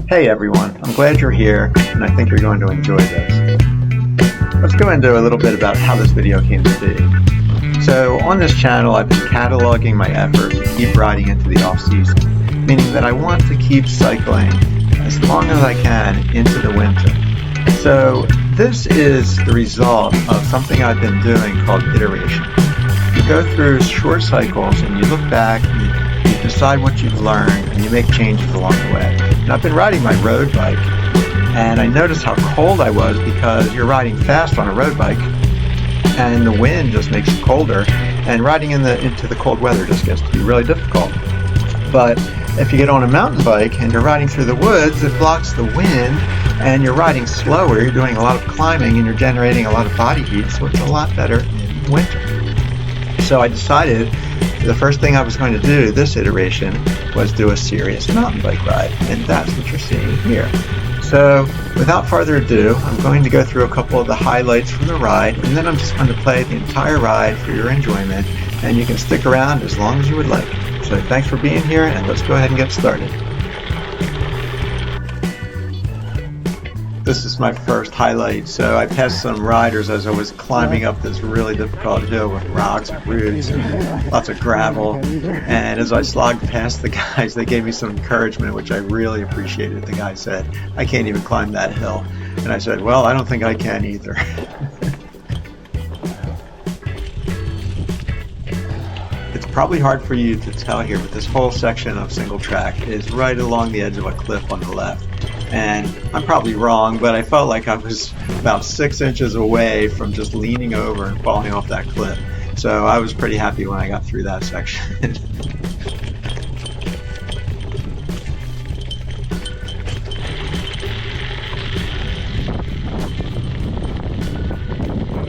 Hey everyone, I'm glad you're here and I think you're going to enjoy this. Let's go into a little bit about how this video came to be. So on this channel I've been cataloging my effort to keep riding into the off-season, meaning that I want to keep cycling as long as I can into the winter. So this is the result of something I've been doing called iteration. You go through short cycles and you look back and you decide what you've learned and you make changes along the way. And I've been riding my road bike and I noticed how cold I was because you're riding fast on a road bike and the wind just makes it colder, and riding into the cold weather just gets to be really difficult. But if you get on a mountain bike and you're riding through the woods, it blocks the wind and you're riding slower, you're doing a lot of climbing and you're generating a lot of body heat, so it's a lot better in winter. So I decided the first thing I was going to do this iteration was do a serious mountain bike ride, and that's what you're seeing here. So without further ado, I'm going to go through a couple of the highlights from the ride, and then I'm just going to play the entire ride for your enjoyment, and you can stick around as long as you would like. So thanks for being here, and let's go ahead and get started. This is my first highlight. So I passed some riders as I was climbing up this really difficult hill with rocks and roots and lots of gravel. And as I slogged past the guys, they gave me some encouragement, which I really appreciated. The guy said, "I can't even climb that hill." And I said, "Well, I don't think I can either." It's probably hard for you to tell here, but this whole section of single track is right along the edge of a cliff on the left. And I'm probably wrong, but I felt like I was about 6 inches away from just leaning over and falling off that cliff. So I was pretty happy when I got through that section.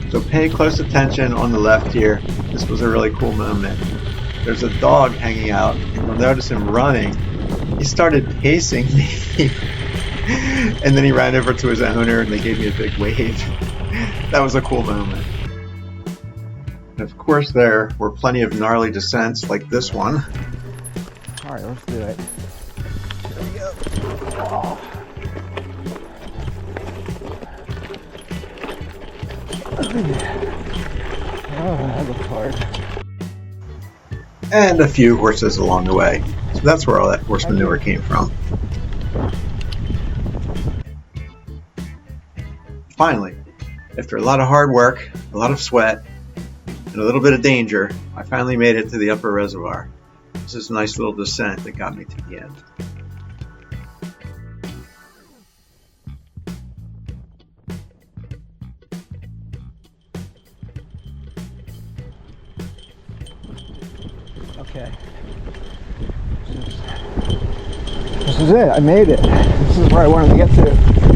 So pay close attention on the left here. This was a really cool moment. There's a dog hanging out, and you'll notice him running. He started pacing me. And then he ran over to his owner and they gave me a big wave. That was a cool moment. And of course there were plenty of gnarly descents like this one. Alright, let's do it. There we go. Oh, that looks hard. And a few horses along the way. So that's where all that horse manure came from. Finally, after a lot of hard work, a lot of sweat, and a little bit of danger, I finally made it to the upper reservoir. This is a nice little descent that got me to the end. Okay. This is it. I made it. This is where I wanted to get to.